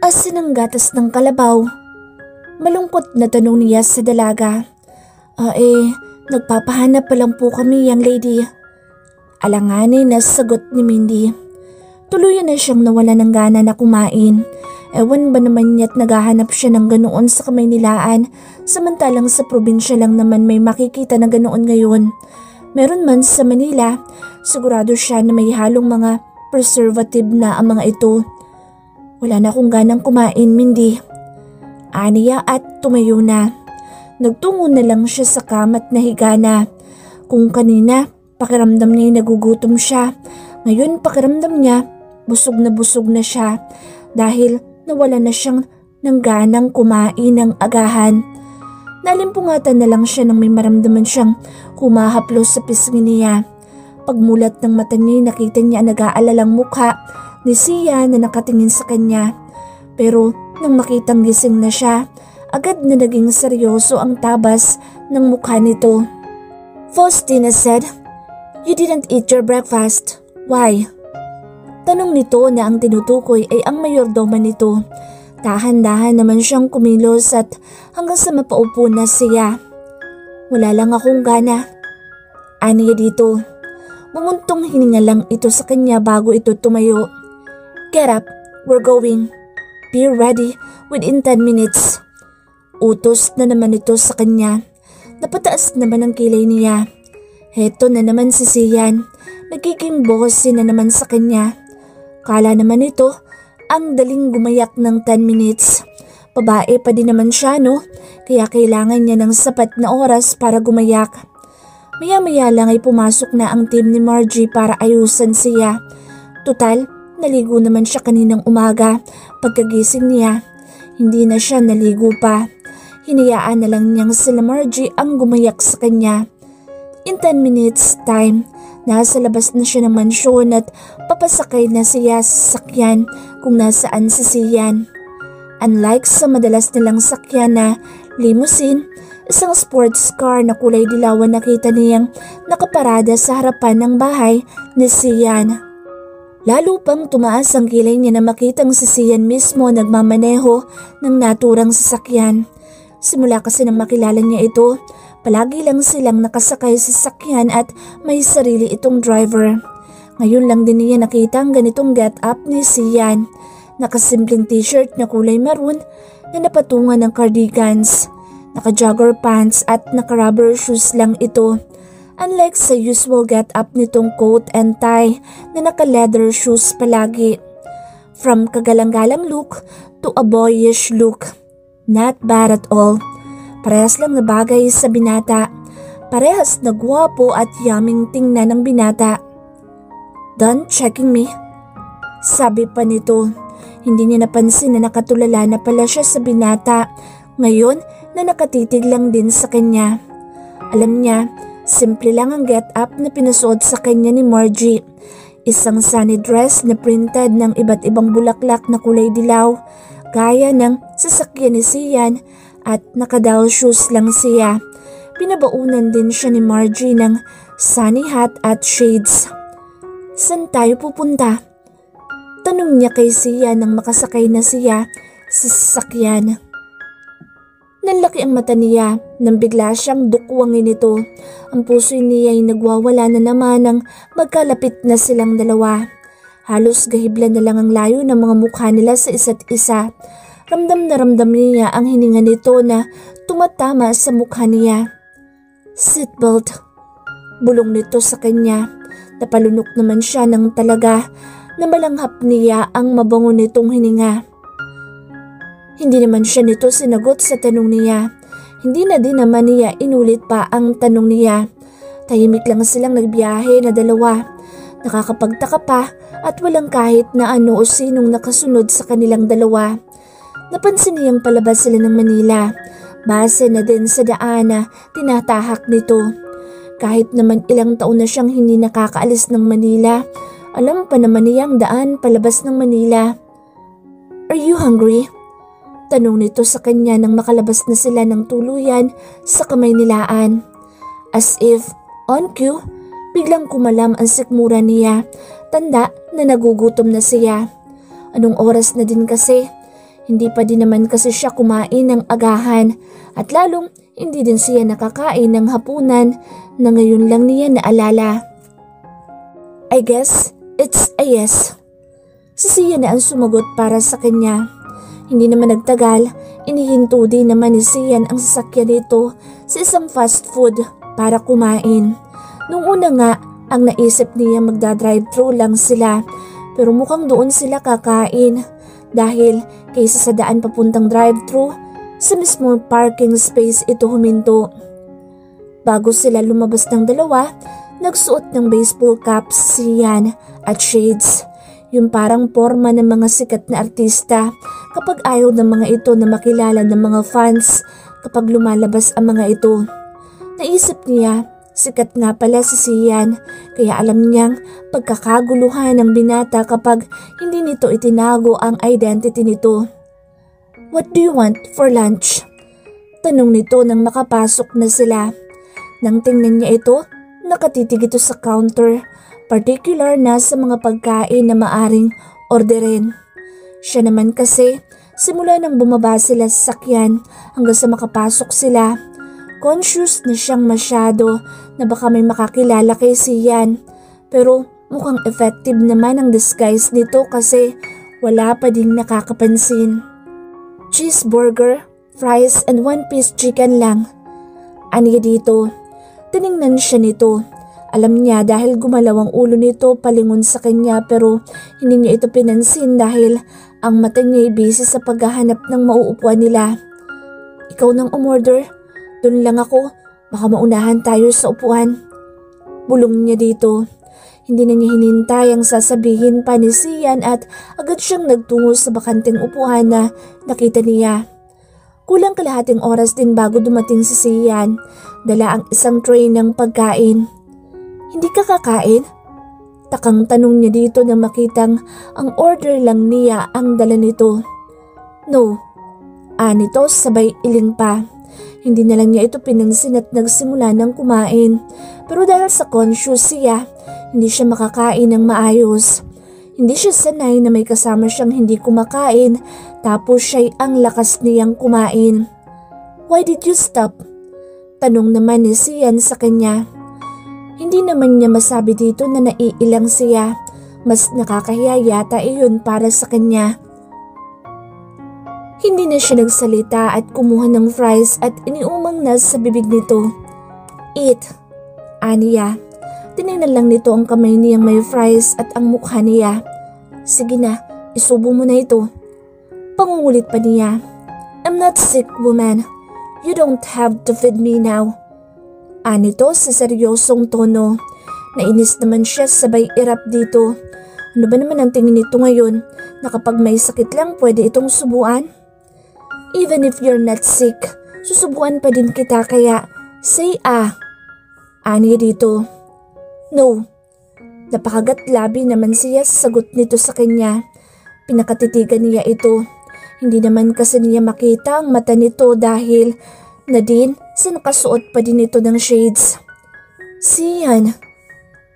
asin ng gatas ng kalabaw? Malungkot na tanong niya sa dalaga. Nagpapahanap pa lang po kami, young lady. Alanganin na sagot ni Mindy. Tuluyan na siyang nawala ng gana na kumain. Ewan ba naman niya't naghahanap siya ng ganoon sa Kamaynilaan, samantalang sa probinsya lang naman may makikita na ganoon ngayon. Meron man sa Manila, sigurado siya na may halong mga preservative na ang mga ito. Wala na akong ganang kumain, Mindy. Aniya at tumayo na. Nagtungo na lang siya sa kamat na higa na. Kung kanina, pakiramdam niya nagugutom siya. Ngayon pakiramdam niya, busog na siya dahil nawala na siyang ng ganang kumain ng agahan. Nalimpungatan na lang siya nang may maramdaman siyang humahaplos sa pisngi niya. Pagmulat ng mata niya, nakita niya ang nag-aalalang mukha ni Sia na nakatingin sa kanya. Pero nang makitang gising na siya, agad na naging seryoso ang tabas ng mukha nito. Faustina said, "You didn't eat your breakfast. Why?" Tanong nito na ang tinutukoy ay ang mayordoma nito. Dahan-dahan naman siyang kumilos at hanggang sa mapaupo na siya. "Wala lang akong gana." Aniya dito. Mumuntong hininga lang ito sa kanya bago ito tumayo. "Get up, we're going. Be ready within 10 minutes. Utos na naman ito sa kanya. Napataas naman ang kilay niya. Heto na naman si Sian. Nagiging bosin na naman sa kanya. Kala naman ito, ang daling gumayak ng 10 minutes. Babae pa din naman siya, no? Kaya kailangan niya ng sapat na oras para gumayak. Maya-maya lang ay pumasok na ang team ni Margie para ayusan siya. Tutal, naligo naman siya kaninang umaga. Pagkagising niya, hindi na siya naligo pa. Hinayaan na lang niyang sila Margie ang gumayak sa kanya. In 10 minutes time, nasa labas na siya ng mansyon at papasakay na siya sa sakyan kung nasaan si Sian. Unlike sa madalas nilang sakyan na limousine, isang sports car na kulay dilaw nakita niyang nakaparada sa harapan ng bahay ni Sian. Lalo pang tumaas ang kilay niya na makitang si Sian mismo nagmamaneho ng naturang sasakyan. Simula kasi nang makilala niya ito, palagi lang silang nakasakay sa sasakyan at may sarili itong driver. Ngayon lang din niya nakita ang ganitong get-up ni Sian. Nakasimpleng t-shirt na kulay maroon na napatungan ng cardigans. Naka-jogger pants at naka-rubber shoes lang ito. Unlike sa usual get-up nitong coat and tie na naka-leather shoes palagi. From kagalang-galang look to a boyish look. Not bad at all. Parehas lang na bagay sa binata. Parehas na gwapo at yaming tingnan ng binata. "Done checking me?" Sabi pa nito. Hindi niya napansin na nakatulala na pala siya sa binata. Ngayon na nakatitig lang din sa kanya. Alam niya, simple lang ang get-up na pinasuot sa kanya ni Margie. Isang sunny dress na printed ng iba't ibang bulaklak na kulay dilaw. Gaya ng sasakyan ni Sian at naka-doll shoes lang siya. Pinabaunan din siya ni Margie ng sunny hat at shades. "Saan tayo pupunta?" Tanong niya kay Sian nang makasakay na siya sa sasakyan. Nanlaki ang mata niya nang bigla siyang dukwangin ito. Ang puso niya ay nagwawala na naman nang magkalapit na silang dalawa. Halos gahiblan na lang ang layo ng mga mukha nila sa isa't isa. Ramdam na ramdam niya ang hininga nito na tumatama sa mukha niya. "Seatbelt." Bulong nito sa kanya. Napalunok naman siya ng talaga na malanghap niya ang mabango nitong hininga. Hindi naman siya nito sinagot sa tanong niya. Hindi na din naman niya inulit pa ang tanong niya. Tahimik lang silang nagbiyahe na dalawa. Nakakapagtaka pa at walang kahit na ano o sinong nakasunod sa kanilang dalawa. Napansin niyang palabas sila ng Manila. Base na din sa daan na tinatahak nito. Kahit naman ilang taon na siyang hindi nakakaalis ng Manila, alam pa naman niyang daan palabas ng Manila. "Are you hungry?" Tanong nito sa kanya nang makalabas na sila ng tuluyan sa Kamaynilaan. As if on cue, biglang kumalam ang sikmura niya. Tanda na nagugutom na siya. Anong oras na din kasi? Hindi pa din naman kasi siya kumain ng agahan at lalong hindi din siya nakakain ng hapunan na ngayon lang niya naalala. I guess it's a yes. Si Sian na ang sumagot para sa kanya. Hindi naman nagtagal, inihinto din naman ni Sian ang sasakyan nito sa isang fast food para kumain. Nung una nga, ang naisip niya magda-drive-thru lang sila pero mukhang doon sila kakain dahil kaysa sa daan papuntang drive-thru, sa mismong parking space ito huminto. Bago sila lumabas ng dalawa, nagsuot ng baseball caps si Sian at shades. Yung parang porma ng mga sikat na artista kapag ayaw ng mga ito na makilala ng mga fans kapag lumalabas ang mga ito. Naisip niya, sikat nga pala si Sian kaya alam niyang pagkakaguluhan ng binata kapag hindi nito itinago ang identity nito. What do you want for lunch? Tanong nito nang makapasok na sila. Nang tingnan niya ito, nakatitig ito sa counter, particular na sa mga pagkain na maaring orderin. Siya naman kasi, simula nang bumaba sila sa sakyan hanggang sa makapasok sila, conscious na siyang masyado na baka may makakilala kay Sian. Pero mukhang effective naman ang disguise nito kasi wala pa ding nakakapansin. Cheeseburger, fries and 1-piece chicken lang. Aniya dito. Tiningnan siya nito. Alam niya dahil gumalaw ang ulo nito palingon sa kanya pero hindi niya ito pinansin dahil ang mata niya ay busy sa paghahanap ng mauupuan nila. Ikaw nang umorder? Doon lang ako. Baka maunahan tayo sa upuan. Bulong niya dito. Hindi na niya hinintay ang sasabihin pa ni Sian at agad siyang nagtungo sa bakanting upuan na nakita niya. Kulang kalahating oras din bago dumating si Sian. Dala ang isang tray ng pagkain. Hindi ka kakain? Takang tanong niya dito nang makitang ang order lang niya ang dala nito. No. Nito sabay iling pa. Hindi na lang niya ito pinansin at nagsimula ng kumain. Pero dahil sa conscious siya, hindi siya makakain ng maayos. Hindi siya sanay na may kasama siyang hindi kumakain tapos siya'y ang lakas niyang kumain. Why did you stop? Tanong naman ni Sian sa kanya. Hindi naman niya masabi dito na naiilang siya. Mas nakakahiya yata iyon para sa kanya. Hindi na siya nagsalita at kumuha ng fries at iniumang na sa bibig nito. Eat. Aniya. Tinignan lang nito ang kamay niyang may fries at ang mukha niya. Sige na, isubo mo na ito. Pangungulit pa niya. I'm not sick, woman. You don't have to feed me now. Anito sa seryosong tono. Nainis naman siya sabay irap dito. Ano ba naman ang tingin nito ngayon na kapag may sakit lang pwede itong subuan? Even if you're not sick, susubuan pa din kita kaya say Ani dito. No. Napakagat labi naman siya sa sagot nito sa kanya. Pinakatitigan niya ito. Hindi naman kasi niya makita ang mata nito dahil na din sa nakasuot pa din ito ng shades. Sian.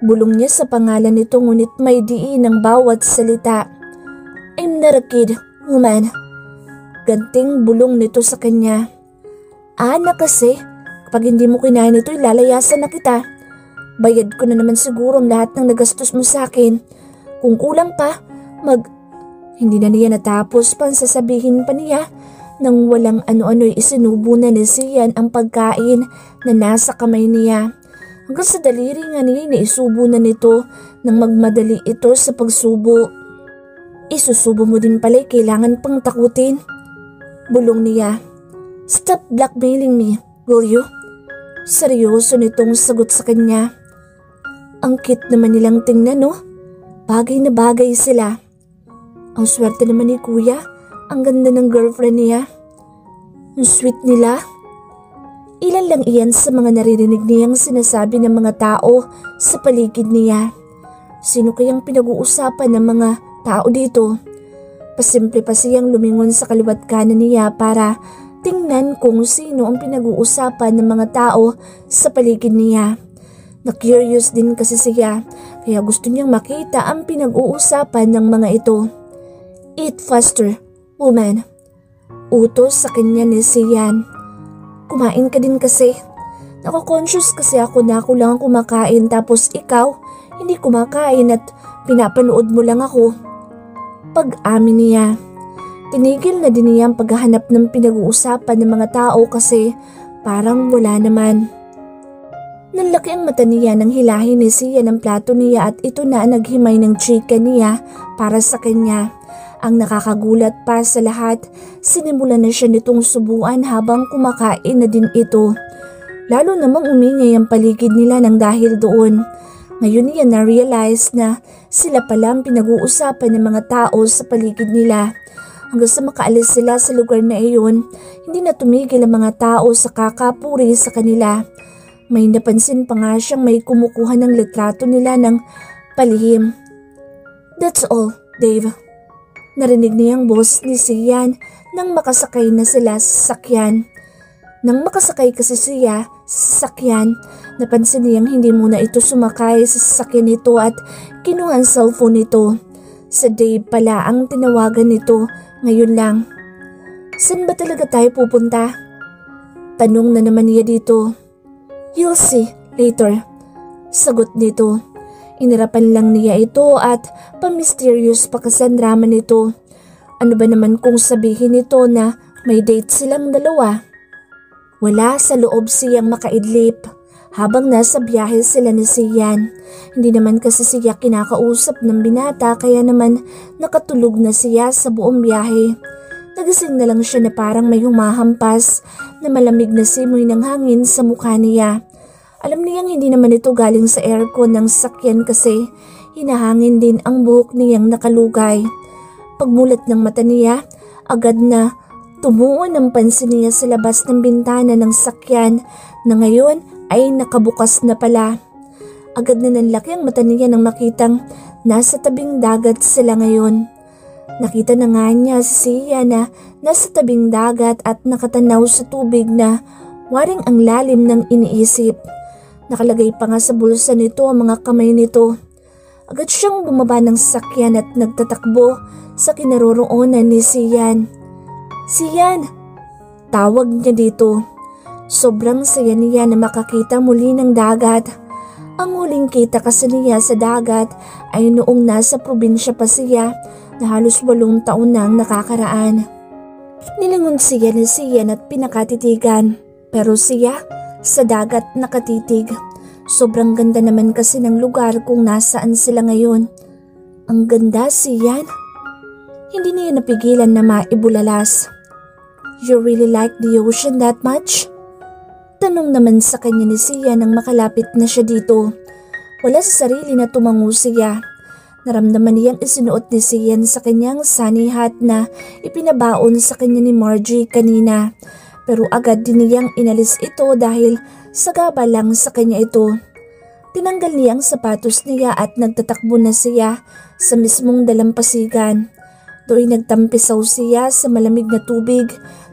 Bulong niya sa pangalan nito ngunit may diin ang bawat salita. I'm not a kid, woman. Ganting bulong nito sa kanya. Na kasi, kapag hindi mo kinain ito ilalayasan na kita. Bayad ko na naman siguro ang lahat ng nagastos mo sa akin. Kung kulang pa, Hindi na niya natapos pang sasabihin pa niya nang walang ano-ano'y isinubo na ni Sian ang pagkain na nasa kamay niya. Hanggang sa daliri nga niya naisubo na nito nang magmadali ito sa pagsubo. Isusubo mo din pala, kailangan pang takutin. Bulong niya. Stop blackmailing me, will you? Seryoso nitong sagot sa kanya. Ang cute naman nilang tingnan, no? Bagay na bagay sila. Ang swerte naman ni kuya, ang ganda ng girlfriend niya. Ang sweet nila. Ilan lang iyan sa mga naririnig niyang sinasabi ng mga tao sa paligid niya. Sino kayang pinag-uusapan ng mga tao dito? Pasimple pa siyang lumingon sa kaliwat kanan niya para tingnan kung sino ang pinag-uusapan ng mga tao sa paligid niya. Na-curious din kasi siya kaya gusto niyang makita ang pinag-uusapan ng mga ito. Eat faster, woman. Utos sa kanya ni Sian. Kumain ka din kasi. Nako-conscious kasi ako na ako lang ang kumakain tapos ikaw hindi kumakain at pinapanood mo lang ako. Pag-amin niya. Tinigil na din niya ang paghahanap ng pinag-uusapan ng mga tao kasi parang wala naman. Nanlaki ang mata niya nang hilahin ni Sian ang plato niya at ito na naghimay ng chicken niya para sa kanya. Ang nakakagulat pa sa lahat, sinimulan na siya nitong subuan habang kumakain na din ito. Lalo namang umingay ang paligid nila nang dahil doon. Ngayon niya na-realize na sila pala ang pinag-uusapan ng mga tao sa paligid nila. Hanggang sa makaalis sila sa lugar na iyon, hindi na tumigil ang mga tao sa kakapuri sa kanila. May napansin pa nga siyang may kumukuha ng litrato nila ng palihim. That's all, Dave. Narinig niyang boss ni Sian nang makasakay na sila sa sakyan. Nang makasakay kasi siya sa sasakyan, napansin niyang hindi muna ito sumakay sa sasakyan nito at kinuha ang cellphone nito. Sa Dave pala ang tinawagan nito ngayon lang. Saan ba talaga tayo pupunta? Tanong na naman niya dito. You'll see later. Sagot nito. Inirapan lang niya ito at pamisterious pa kasi ang drama nito. Ano ba naman kung sabihin nito na may date silang dalawa? Wala sa loob siyang makaidlip habang nasa biyahe sila ni Sian. Hindi naman kasi siya kinakausap ng binata kaya naman nakatulog na siya sa buong biyahe. Nagising na lang siya na parang may humahampas na malamig na simoy ng hangin sa mukha niya. Alam niyang hindi naman ito galing sa aircon ng sasakyan kasi hinahangin din ang buhok niyang nakalugay. Pagmulat ng mata niya, agad na tumuon ang pansin niya sa labas ng bintana ng sasakyan na ngayon ay nakabukas na pala. Agad na nanlaki ang mata niya nang makitang nasa tabing dagat sila ngayon. Nakita na nga niya si Sia na nasa tabing dagat at nakatanaw sa tubig na waring ang lalim ng iniisip. Nakalagay pa nga sa bulsa nito ang mga kamay nito. Agad siyang bumaba ng sasakyan at nagtatakbo sa kinaroroonan ni Sian. Sian! Tawag niya dito. Sobrang saya niya na makakita muli ng dagat. Ang huling kita kasi niya sa dagat ay noong nasa probinsya pa siya na halos 8 taon nang nakakaraan. Nilingon siya ni Sian at pinakatitigan, pero siya sa dagat nakatitig. Sobrang ganda naman kasi ng lugar kung nasaan sila ngayon. Ang ganda, Sian. Hindi niya napigilan na maibulalas. You really like the ocean that much? Tanong naman sa kanya ni Sian nang makalapit na siya dito. Wala sa sarili na tumango siya. Naramdaman niyang isinuot ni Sian sa kanyang sunny hat na ipinabaon sa kanya ni Margie kanina. Pero agad din niyang inalis ito dahil sagaba lang sa kanya ito. Tinanggal niya ang sapatos niya at nagtatakbo na siya sa mismong dalampasigan. Do'y nagtampisaw siya sa malamig na tubig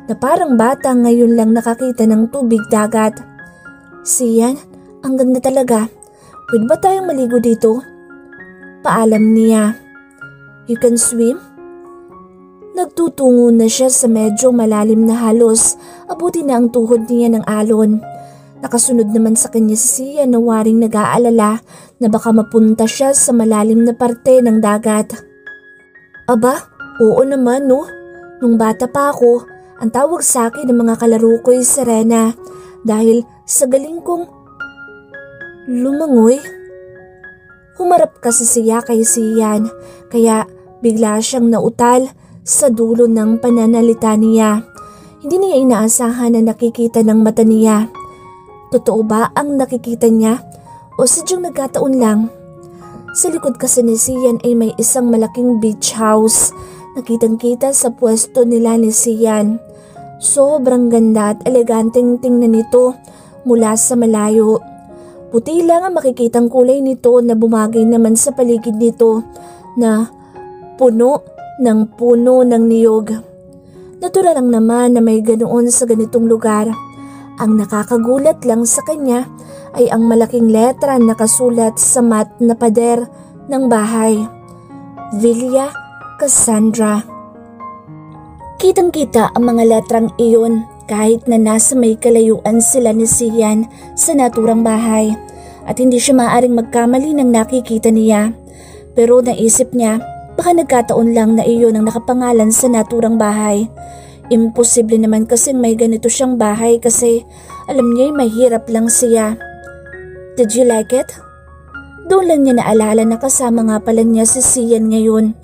na parang bata ngayon lang nakakita ng tubig dagat. Sian, ang ganda talaga. Pwede ba tayong maligo dito? Paalam niya. You can swim? Nagtutungo na siya sa medyo malalim na halos abuti na ang tuhod niya ng alon. Nakasunod naman sa kanya si Sian na waring nag-aalala na baka mapunta siya sa malalim na parte ng dagat. Aba, oo naman no. Nung bata pa ako, ang tawag sa akin ng mga kalaro ko ay Serena dahil sa galing kong lumangoy. Humarap kasi siya kay Sian kaya bigla siyang nautal sa dulo ng pananalita niya. Hindi niya inaasahan na nakikita ng mata niya. Totoo ba ang nakikita niya o sadyang nagkataon lang? Sa likod kasi ni Sian ay may isang malaking beach house. Nakitang-kita sa pwesto nila ni Sian. Sobrang ganda at eleganteng tingnan nito mula sa malayo. Puti lang ang makikitang kulay nito na bumagay naman sa paligid nito na puno ng niyog. Natural lang naman na may ganoon sa ganitong lugar. Ang nakakagulat lang sa kanya ay ang malaking letra na nakasulat sa mat na pader ng bahay. Villa Cassandra. Kitang-kita ang mga letrang iyon kahit na nasa may kalayuan sila ni Sian sa naturang bahay at hindi siya maaaring magkamali ng nakikita niya. Pero naisip niya, baka nagkataon lang na iyon ang nakapangalan sa naturang bahay. Imposible naman kasing may ganito siyang bahay kasi alam niya'y mahirap lang siya. Did you like it? Doon lang niya naalala na kasama nga pala niya si Sian ngayon.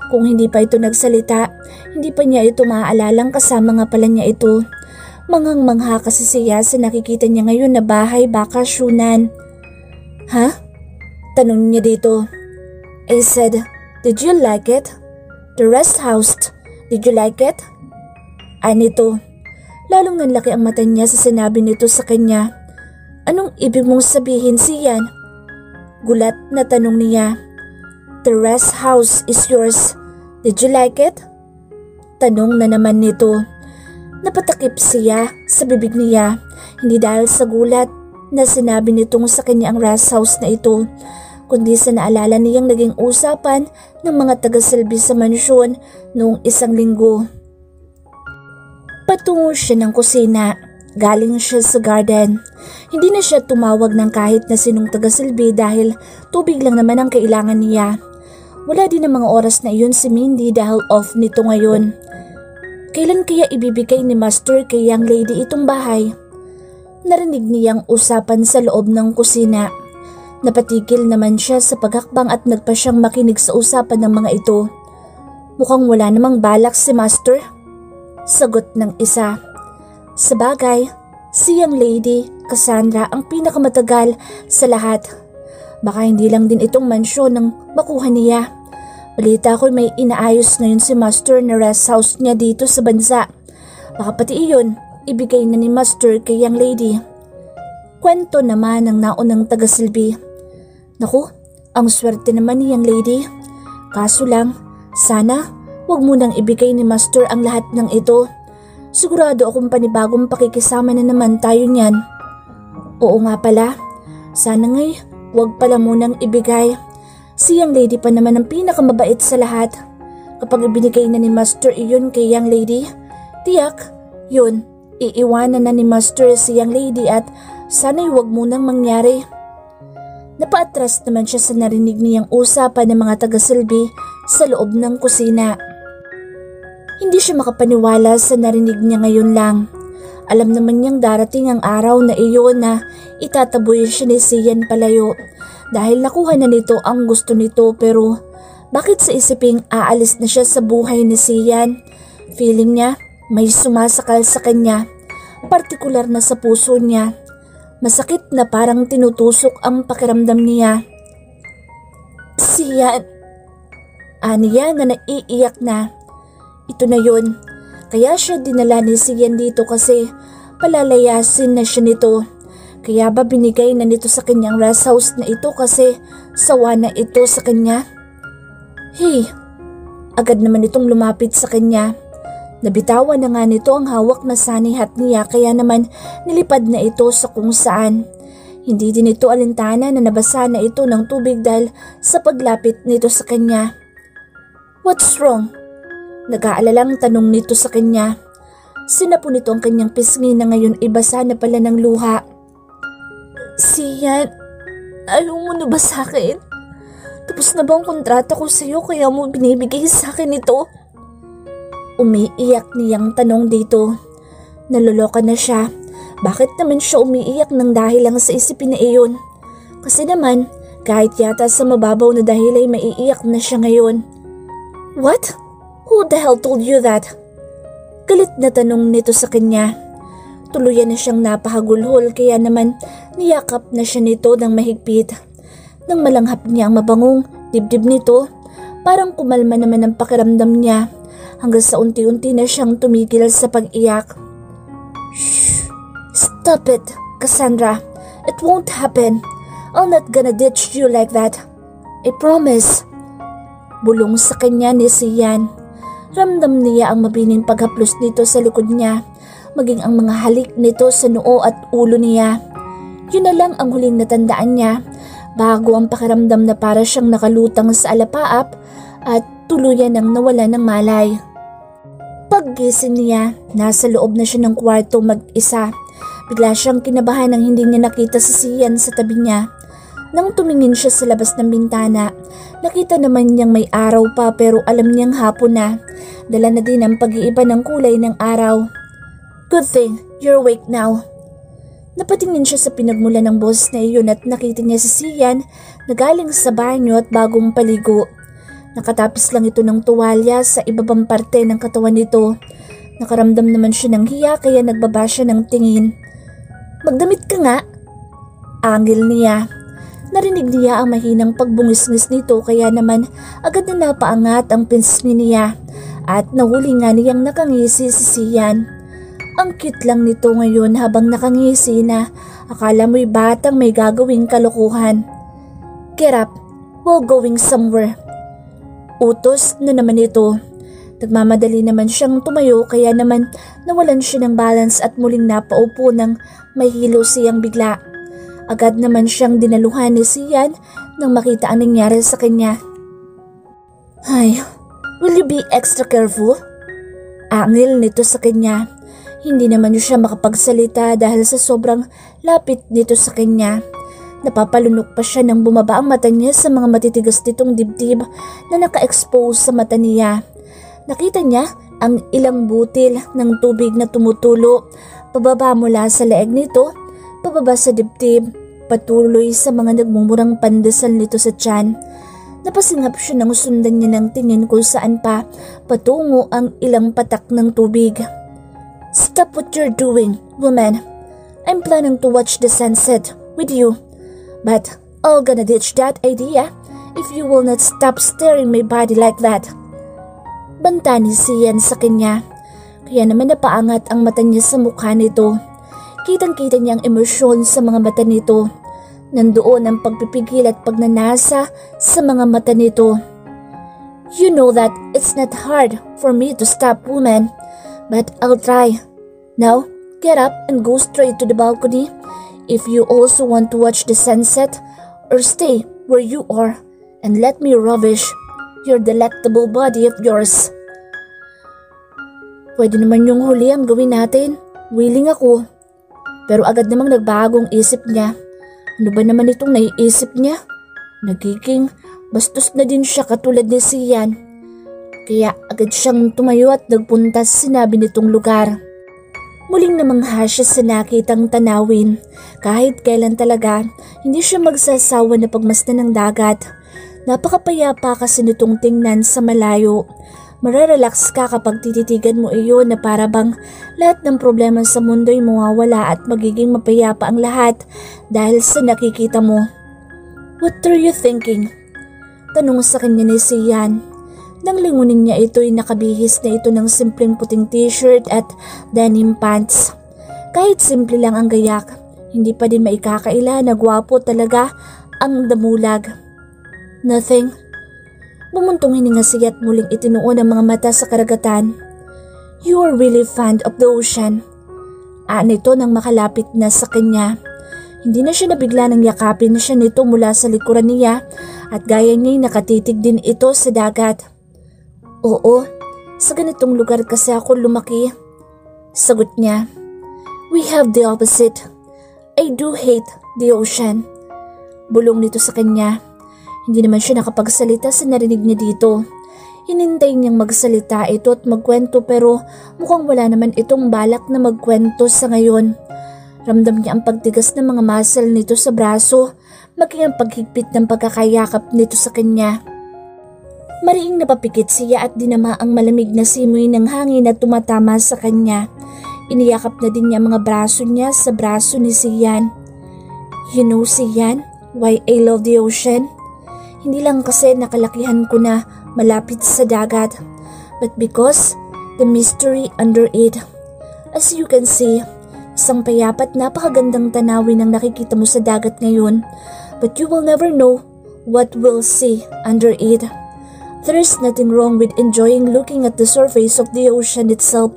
Kung hindi pa ito nagsalita, hindi pa niya ito maaalalang kasama nga pala niya ito. Manghang-mangha kasi siya sa nakikita niya ngayon na bahay bakasyunan. Ha? Tanong niya dito. I said, did you like it? The rest house, did you like it? Anito, lalong nanlaki ang mata niya sa sinabi nito sa kanya. Anong ibig mong sabihin, Sian? Gulat na tanong niya. The rest house is yours. Did you like it? Tanong na naman nito. Napatakip siya sa bibig niya, hindi dahil sa gulat na sinabi nitong sa kanya ang rest house na ito, kundi sa naalala niyang naging usapan ng mga taga-silbi sa mansyon noong isang linggo. Patungo siya ng kusina. Galing siya sa garden. Hindi na siya tumawag ng kahit na sinong taga-silbi dahil tubig lang naman ang kailangan niya. Wala din ang mga oras na iyon si Mindy dahil off nito ngayon. Kailan kaya ibibigay ni Master kay young lady itong bahay? Narinig niyang usapan sa loob ng kusina. Napatigil naman siya sa paghakbang at nagpa siyang makinig sa usapan ng mga ito. Mukhang wala namang balak si Master. Sagot ng isa. Sabagay, si young lady, Cassandra, ang pinakamatagal sa lahat. Baka hindi lang din itong mansyon ang makuha niya. Balita ko'y may inaayos ngayon si Master na rest house niya dito sa bansa. Baka pati iyon, ibigay na ni Master kay young lady. Kwento naman ng naunang taga-silbi. Naku, ang swerte naman ni young lady. Kaso lang, sana wag mo nang ibigay ni Master ang lahat ng ito. Sigurado akong panibagong pakikisama na naman tayo niyan. Oo nga pala, sana ngay wag pala munang ibigay. Si young lady pa naman ang pinakamabait sa lahat. Kapag ibinigay na ni Master iyon kay young lady, tiyak, yun, iiwanan na ni Master si young lady at sana'y wag munang mangyari. Napaatras naman siya sa narinig niyang usapan ng mga taga-silbi sa loob ng kusina. Hindi siya makapaniwala sa narinig niya ngayon lang. Alam naman niyang darating ang araw na iyon na itataboy siya ni Sian palayo dahil nakuha na nito ang gusto nito, pero bakit sa isiping aalis na siya sa buhay ni Sian? Feeling niya may sumasakal sa kanya, partikular na sa puso niya. Masakit na parang tinutusok ang pakiramdam niya. Sian, aniya na naiiyak na. Ito na yun. Kaya siya dinala ni Sian dito kasi palalayasin na siya nito. Kaya ba binigay na nito sa kanyang rest house na ito kasi sawa na ito sa kanya? Hey, agad naman itong lumapit sa kanya. Nabitawan na nga nito ang hawak na sanihat niya kaya naman nilipad na ito sa kung saan. Hindi din ito alintana na nabasa na ito ng tubig dahil sa paglapit nito sa kanya. What's wrong? Nag-aalalang tanong nito sa kanya. Sinapo nito ang kanyang pisngi na ngayon ibasa na pala ng luha. Sian, ayaw mo na ba sa akin? Tapos na ba ang kontrata ko sa'yo kaya mo binibigay sa akin ito? Umiiyak niyang tanong dito. Naloloka na siya. Bakit naman siya umiiyak ng dahil lang sa isipin na iyon? Kasi naman, kahit yata sa mababaw na dahil ay maiiyak na siya ngayon. What? Who the hell told you that? Galit na tanong nito sa kanya. Tuluyan na siyang napahagulhol kaya naman niyakap na siya nito ng mahigpit. Nang malanghap niya ang mabangong dibdib nito, parang kumalma naman ang pakiramdam niya hanggang sa unti-unti na siyang tumigil sa pag-iyak. Shh! Stop it, Cassandra. It won't happen. I'm not gonna ditch you like that. I promise. Bulong sa kanya ni Sian. Ramdam niya ang mabining paghaplos nito sa likod niya, maging ang mga halik nito sa noo at ulo niya. Yun na lang ang huling natandaan niya bago ang pakiramdam na para siyang nakalutang sa alapaap at tuluyan ng nawala ng malay. Paggising niya, nasa loob na siya ng kwarto mag-isa. Bigla siyang kinabahan nang hindi niya nakita si Sian sa tabi niya. Nang tumingin siya sa labas ng bintana, nakita naman niyang may araw pa pero alam niyang hapon na. Dala na din ang pag-iiba ng kulay ng araw. Good thing, you're awake now. Napatingin siya sa pinagmula ng boses na iyon at nakita niya si Sian na galing sa banyo at bagong paligo. Nakatapis lang ito ng tuwalya sa ibabang parte ng katawan nito. Nakaramdam naman siya ng hiya kaya nagbaba siya ng tingin. Magdamit ka nga. Angil niya. Narinig niya ang mahinang pagbungis-ngis nito kaya naman agad na napaangat ang pisngi niya at nahuli nga niyang nakangisi si Sian. Ang cute lang nito ngayon habang nakangisi na akala mo'y batang may gagawing kalokohan. Get up, we're going somewhere. Utos na naman ito. Nagmamadali naman siyang tumayo kaya naman nawalan siya ng balance at muling napaupo nang mahilo siyang bigla. Agad naman siyang dinaluhan ni Sian nang makita ang nangyari sa kanya. Ay, will you be extra careful? Angil nito sa kanya. Hindi naman siya makapagsalita dahil sa sobrang lapit nito sa kanya. Napapalunok pa siya nang bumaba ang mata niya sa mga matitigas nitong dibdib na naka-expose sa mata niya. Nakita niya ang ilang butil ng tubig na tumutulo pababa mula sa leeg nito, pababa sa dibdib, patuloy sa mga nagmumurang pandesal nito sa tiyan. Napasingap siya nang sundan niya ng tingin kung saan pa patungo ang ilang patak ng tubig. Stop what you're doing, woman. I'm planning to watch the sunset with you. But I'll gonna ditch that idea if you will not stop staring my body like that. Banta ni Sian sa kanya, kaya naman napaangat ang mata niya sa mukha nito. Kitang-kita niya ang emosyon sa mga mata nito. Nandoon ang pagpipigil at pagnanasa sa mga mata nito. You know that it's not hard for me to stop, woman, but I'll try. Now, get up and go straight to the balcony if you also want to watch the sunset, or stay where you are and let me ravish your delectable body of yours. Pwede naman yung huli ang gawin natin. Willing ako. Pero agad namang nagbagong isip niya. Ano ba naman itong naiisip niya? Nagiging bastos na din siya katulad ni Sian. Kaya agad siyang tumayo at nagpunta sa sinabi nitong lugar. Muling namangha siya sa nakitang tanawin. Kahit kailan talaga, hindi siya magsasawa na pagmasdan ng dagat. Napakapayapa kasi nitong tingnan sa malayo. Mararelax ka kapag tititigan mo iyon na para bang lahat ng problema sa mundo ay mawawala at magiging mapayapa ang lahat dahil sa nakikita mo. What are you thinking? Tanong sa kanya ni Sian. Nang lingunin niya ito'y nakabihis na ito ng simpleng puting t-shirt at denim pants. Kahit simple lang ang gayak, hindi pa din maikakaila na gwapo talaga ang damulag. Nothing. Bumuntong hininga siya at muling itinuon ang mga mata sa karagatan. You are really fond of the ocean. Nito nang makalapit na sa kanya. Hindi na siya nabigla nang yakapin na siya nito mula sa likuran niya at gaya niya'y nakatitig din ito sa dagat. Oo, sa ganitong lugar kasi ako lumaki. Sagot niya. We have the opposite. I do hate the ocean. Bulong nito sa kanya. Hindi naman siya nakapagsalita sa narinig niya dito. Hinintay niyang magsalita ito at magkwento pero mukhang wala naman itong balak na magkwento sa ngayon. Ramdam niya ang pagtigas ng mga muscle nito sa braso, maging ang paghigpit ng pagkakayakap nito sa kanya. Mariing napapikit siya at dinama ang malamig na simoy ng hangin na tumatama sa kanya. Iniyakap na din niya mga braso niya sa braso ni Sian. You know, Sian, why I love the ocean? Hindi lang kasi nakalakihan ko na malapit sa dagat, but because the mystery under it. As you can see, isang payapat napakagandang tanawin ang nakikita mo sa dagat ngayon, but you will never know what we'll see under it. There is nothing wrong with enjoying looking at the surface of the ocean itself,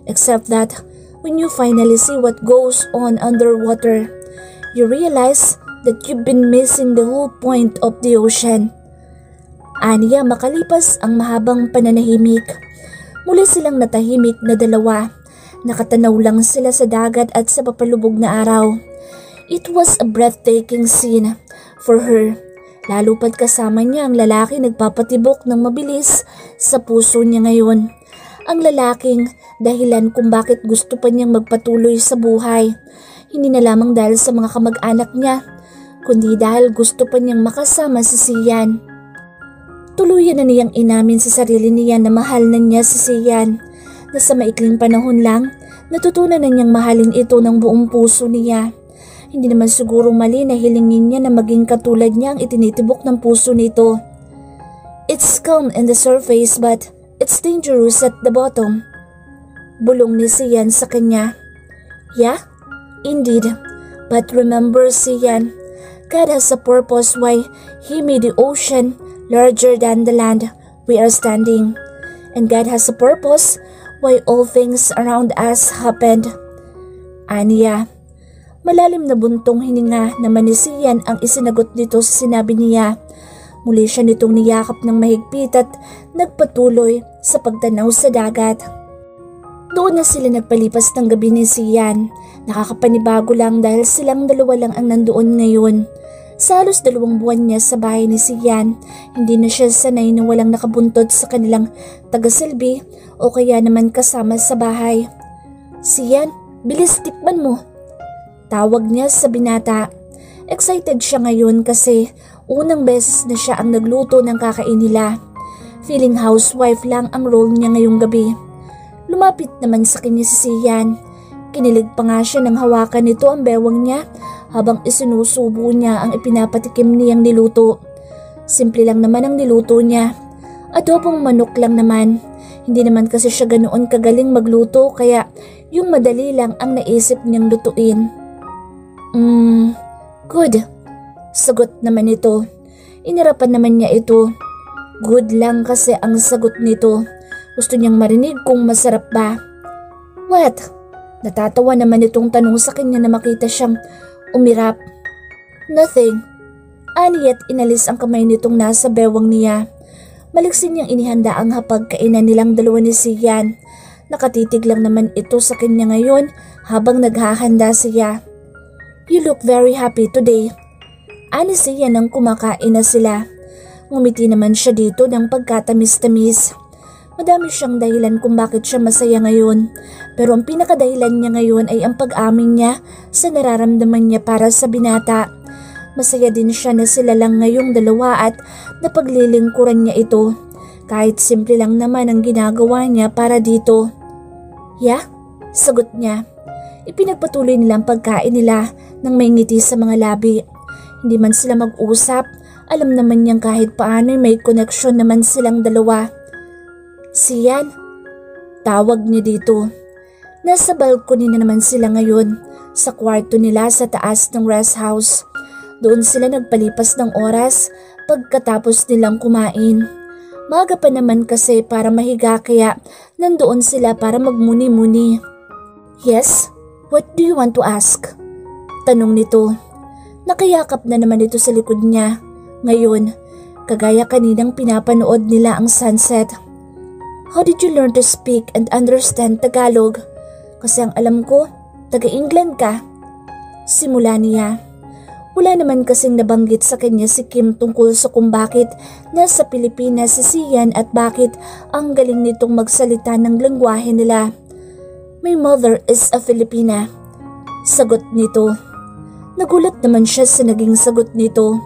except that when you finally see what goes on underwater, you realize that you've been missing the whole point of the ocean. Aniya makalipas ang mahabang pananahimik. Muli silang natahimik na dalawa. Nakatanaw lang sila sa dagat at sa papalubog na araw. It was a breathtaking scene for her. Lalo pat kasama niya ang lalaki nagpapatibok ng mabilis sa puso niya ngayon. Ang lalaking dahilan kung bakit gusto pa niyang magpatuloy sa buhay. Hindi na lamang dahil sa mga kamag-anak niya, kundi dahil gusto pa niyang makasama si Sian. Tuluyan na niyang inamin sa sarili niya na mahal na niya si Sian, na sa maikling panahon lang, natutunan na niyang mahalin ito ng buong puso niya. Hindi naman siguro mali na hilingin niya na maging katulad niya ang itinitibok ng puso nito. It's calm in the surface but it's dangerous at the bottom. Bulong ni Sian sa kanya. Yeah, indeed. But remember, Sian, God has a purpose why He made the ocean larger than the land we are standing. And God has a purpose why all things around us happened. Aniya. Malalim na buntong hininga naman ni Sian ang isinagot nito sa sinabi niya. Muli siya nitong niyakap ng mahigpit at nagpatuloy sa pagtanaw sa dagat. Doon na sila nagpalipas ng gabi ni Sian. Nakakapanibago lang dahil silang dalawa lang ang nandoon ngayon. Sa halos 2 buwan niya sa bahay ni Sian, hindi na siya sanay na walang nakabuntod sa kanilang tagasilbi o kaya naman kasama sa bahay. Sian, bilis tikman mo. Tawag niya sa binata. Excited siya ngayon kasi unang beses na siya ang nagluto ng kakain nila. Feeling housewife lang ang role niya ngayong gabi. Lumapit naman sa kanya si Sian. Kinilig pa nga siya nang hawakan nito ang bewang niya habang isinusubo niya ang ipinapatikim niyang niluto. Simple lang naman ang niluto niya. Adobong manok lang naman. Hindi naman kasi siya ganoon kagaling magluto kaya yung madali lang ang naisip niyang lutuin. Good. Sagot naman ito. Inirapan naman niya ito. Good lang kasi ang sagot nito. Gusto niyang marinig kung masarap ba. What? Natatawa naman itong tanong sa kanya na makita siyang umirap. Nothing. Ani at inalis ang kamay nitong nasa bewang niya. Maliksin niyang inihanda ang hapagkainan nilang dalawa ni Sian. Nakatitig lang naman ito sa kanya ngayon habang naghahanda siya. You look very happy today. Ani Sian nang kumakain na sila. Ngumiti naman siya dito ng pagkatamis-tamis. Madami siyang dahilan kung bakit siya masaya ngayon. Pero ang pinakadahilan niya ngayon ay ang pag-amin niya sa nararamdaman niya para sa binata. Masaya din siya na sila lang ngayong dalawa at napaglilingkuran niya ito. Kahit simple lang naman ang ginagawa niya para dito. Yeah? Sagot niya. Ipinagpatuloy nilang pagkain nila nang may ngiti sa mga labi. Hindi man sila mag-usap, alam naman niyang kahit paano may koneksyon naman silang dalawa. Sian, tawag niya dito. Nasa balcony na naman sila ngayon, sa kwarto nila sa taas ng rest house. Doon sila nagpalipas ng oras pagkatapos nilang kumain. Maaga pa naman kasi para mahiga kaya nandoon sila para magmuni-muni. Yes, what do you want to ask? Tanong nito. Nakayakap na naman ito sa likod niya. Ngayon, kagaya kaninang pinapanood nila ang sunset. How did you learn to speak and understand Tagalog? Kasi ang alam ko, taga-England ka. Simula niya. Wala naman kasing nabanggit sa kanya si Kim tungkol sa kung bakit nasa Pilipinas si Sian at bakit ang galing nitong magsalita ng lengguwahe nila. My mother is a Filipina. Sagot nito. Nagulat naman siya sa naging sagot nito.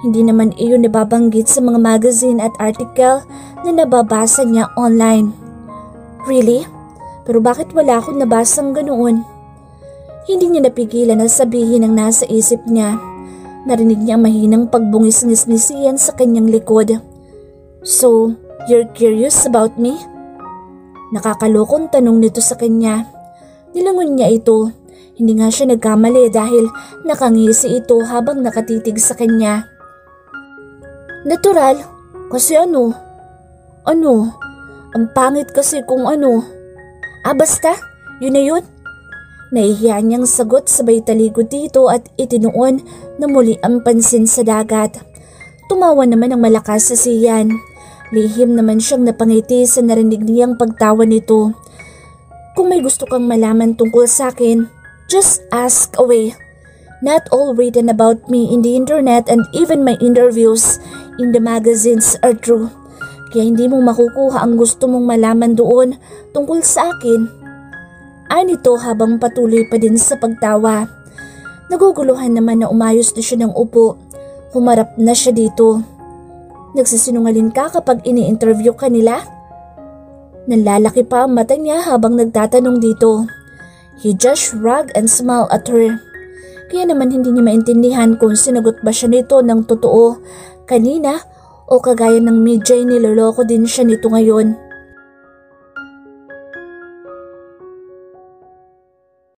Hindi naman iyon nababanggit sa mga magazine at article na nababasa niya online. Really? Pero bakit wala akong nabasang ganoon? Hindi niya napigilan na sabihin ang nasa isip niya. Narinig niya ang mahinang pagbungis-ngis ni Sian sa kanyang likod. So, you're curious about me? Nakakalokong tanong nito sa kanya. Nilangon niya ito. Hindi nga siya nagkamali dahil nakangisi ito habang nakatitig sa kanya. Natural? Kasi ano? Ano? Ang pangit kasi kung ano. Basta, yun na yun. Nahihiya niyang sagot sabay talikod dito at itinuon na muli ang pansin sa dagat. Tumawa naman ng malakas sa Sian. Lihim naman siyang napangiti sa narinig niyang pagtawa nito. Kung may gusto kang malaman tungkol sa akin, just ask away. Not all written about me in the internet and even my interviews in the magazines are true. Kaya hindi mo makukuha ang gusto mong malaman doon tungkol sa akin. Nito habang patuloy pa din sa pagtawa. Naguguluhan naman na umayos na siya ng upo. Humarap na siya dito. Nagsisinungaling ka kapag ini-interview ka nila? Nanlalaki pa ang mata niya habang nagtatanong dito. He just shrugged and smiled at her. Kaya naman hindi niya maintindihan kung sinagot ba siya nito ng totoo kanina o kagaya ng medya'y niloloko din siya nito ngayon.